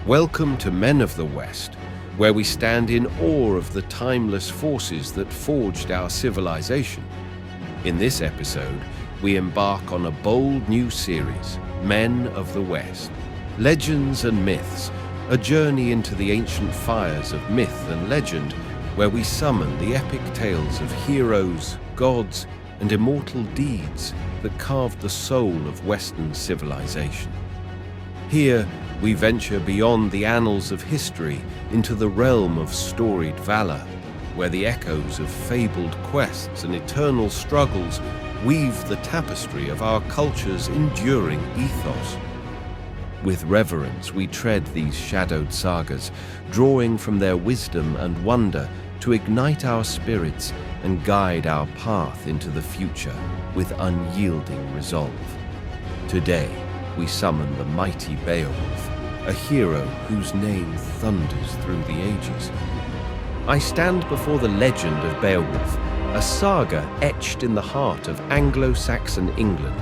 Welcome to Men of the West, where we stand in awe of the timeless forces that forged our civilization. In this episode, we embark on a bold new series, Men of the West. Legends and myths, a journey into the ancient fires of myth and legend, where we summon the epic tales of heroes, gods, and immortal deeds that carved the soul of Western civilization. Here, we venture beyond the annals of history into the realm of storied valor, where the echoes of fabled quests and eternal struggles weave the tapestry of our culture's enduring ethos. With reverence, we tread these shadowed sagas, drawing from their wisdom and wonder to ignite our spirits and guide our path into the future with unyielding resolve. Today, we summon the mighty Beowulf, a hero whose name thunders through the ages. I stand before the legend of Beowulf, a saga etched in the heart of Anglo-Saxon England,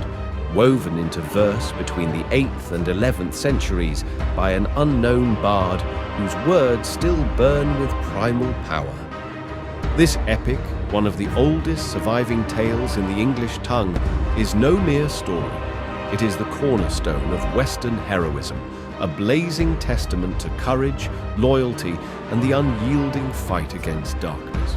woven into verse between the 8th and 11th centuries by an unknown bard whose words still burn with primal power. This epic, one of the oldest surviving tales in the English tongue, is no mere story. It is the cornerstone of Western heroism, a blazing testament to courage, loyalty, and the unyielding fight against darkness.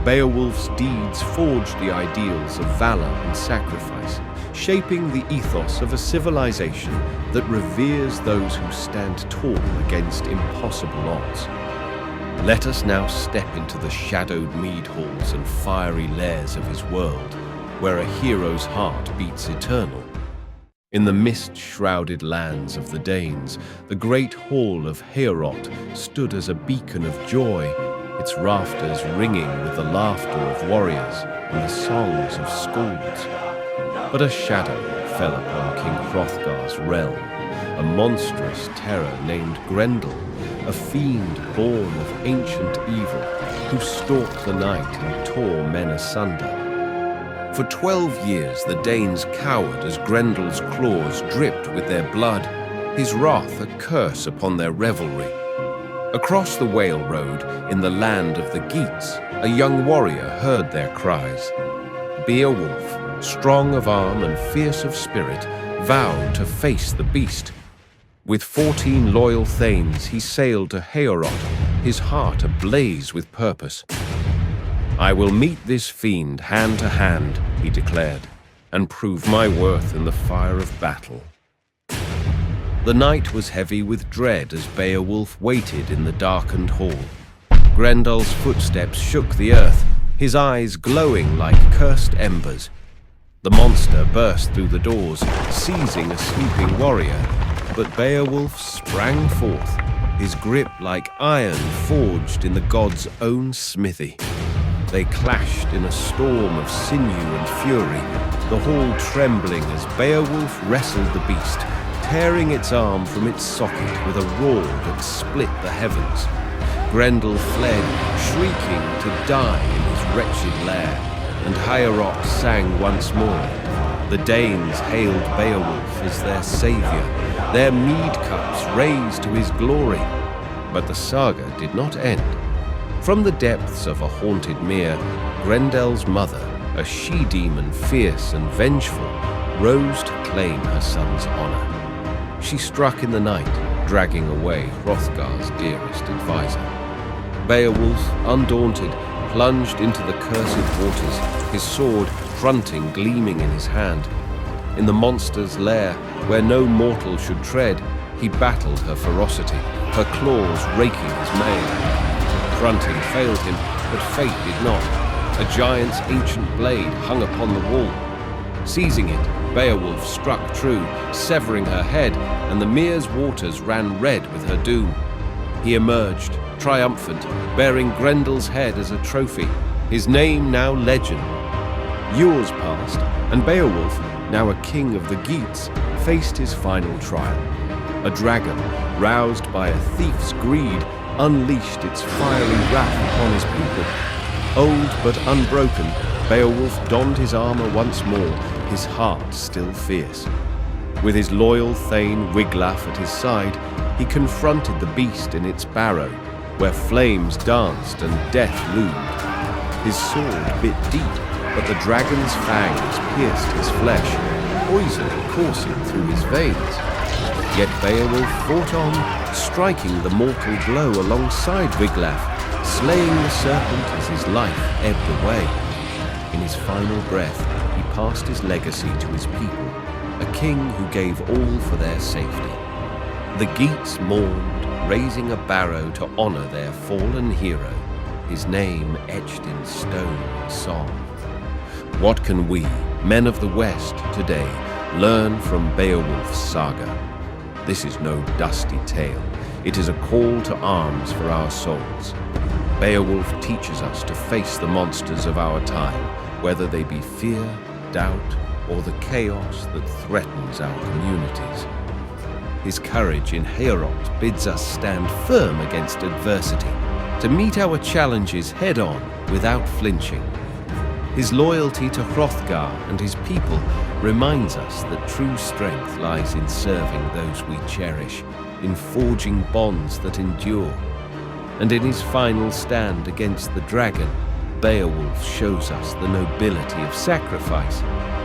Beowulf's deeds forged the ideals of valor and sacrifice, shaping the ethos of a civilization that reveres those who stand tall against impossible odds. Let us now step into the shadowed mead halls and fiery lairs of his world, where a hero's heart beats eternal. In the mist-shrouded lands of the Danes, the great hall of Heorot stood as a beacon of joy, its rafters ringing with the laughter of warriors and the songs of skalds. But a shadow fell upon King Hrothgar's realm, a monstrous terror named Grendel, a fiend born of ancient evil, who stalked the night and tore men asunder. For 12 years the Danes cowered as Grendel's claws dripped with their blood, his wrath a curse upon their revelry. Across the Whale Road, in the land of the Geats, a young warrior heard their cries. Beowulf, strong of arm and fierce of spirit, vowed to face the beast. With 14 loyal thanes he sailed to Heorot, his heart ablaze with purpose. "I will meet this fiend hand to hand," he declared, "and prove my worth in the fire of battle." The night was heavy with dread as Beowulf waited in the darkened hall. Grendel's footsteps shook the earth, his eyes glowing like cursed embers. The monster burst through the doors, seizing a sleeping warrior, but Beowulf sprang forth, his grip like iron forged in the god's own smithy. They clashed in a storm of sinew and fury, the hall trembling as Beowulf wrestled the beast, tearing its arm from its socket with a roar that split the heavens. Grendel fled, shrieking to die in his wretched lair, and Heorot sang once more. The Danes hailed Beowulf as their savior, their mead cups raised to his glory. But the saga did not end. From the depths of a haunted mere, Grendel's mother, a she-demon fierce and vengeful, rose to claim her son's honor. She struck in the night, dragging away Hrothgar's dearest advisor. Beowulf, undaunted, plunged into the cursed waters, his sword, grunting, gleaming in his hand. In the monster's lair, where no mortal should tread, he battled her ferocity, her claws raking his mail. Grunting failed him, but fate did not. A giant's ancient blade hung upon the wall. Seizing it, Beowulf struck true, severing her head, and the Mere's waters ran red with her doom. He emerged, triumphant, bearing Grendel's head as a trophy, his name now legend. Years passed, and Beowulf, now a king of the Geats, faced his final trial. A dragon, roused by a thief's greed, unleashed its fiery wrath upon his people. Old but unbroken, Beowulf donned his armor once more, his heart still fierce. With his loyal thane Wiglaf at his side, he confronted the beast in its barrow, where flames danced and death loomed. His sword bit deep, but the dragon's fangs pierced his flesh, poison coursing through his veins. Yet Beowulf fought on, striking the mortal blow alongside Wiglaf, slaying the serpent as his life ebbed away. In his final breath, he passed his legacy to his people, a king who gave all for their safety. The Geats mourned, raising a barrow to honor their fallen hero, his name etched in stone and song. What can we, men of the West, today, learn from Beowulf's saga? This is no dusty tale. It is a call to arms for our souls. Beowulf teaches us to face the monsters of our time, whether they be fear, doubt, or the chaos that threatens our communities. His courage in Heorot bids us stand firm against adversity, to meet our challenges head-on without flinching. His loyalty to Hrothgar and his people reminds us that true strength lies in serving those we cherish, in forging bonds that endure. And in his final stand against the dragon, Beowulf shows us the nobility of sacrifice,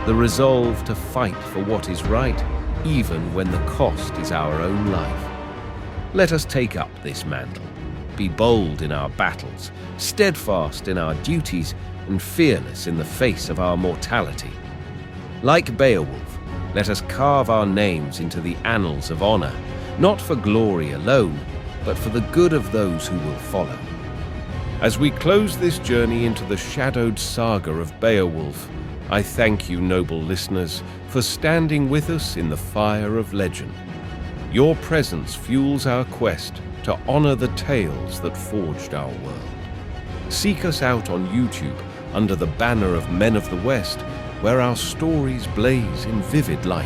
the resolve to fight for what is right, even when the cost is our own life. Let us take up this mantle, be bold in our battles, steadfast in our duties, and fearless in the face of our mortality. Like Beowulf, let us carve our names into the annals of honor, not for glory alone, but for the good of those who will follow. As we close this journey into the shadowed saga of Beowulf, I thank you, noble listeners, for standing with us in the fire of legend. Your presence fuels our quest to honor the tales that forged our world. Seek us out on YouTube under the banner of Men of the West, where our stories blaze in vivid light.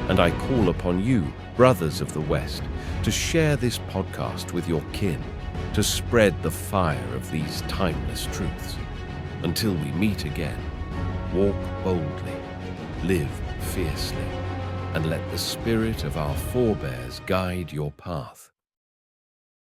And I call upon you, brothers of the West, to share this podcast with your kin, to spread the fire of these timeless truths. Until we meet again, walk boldly, live fiercely, and let the spirit of our forebears guide your path.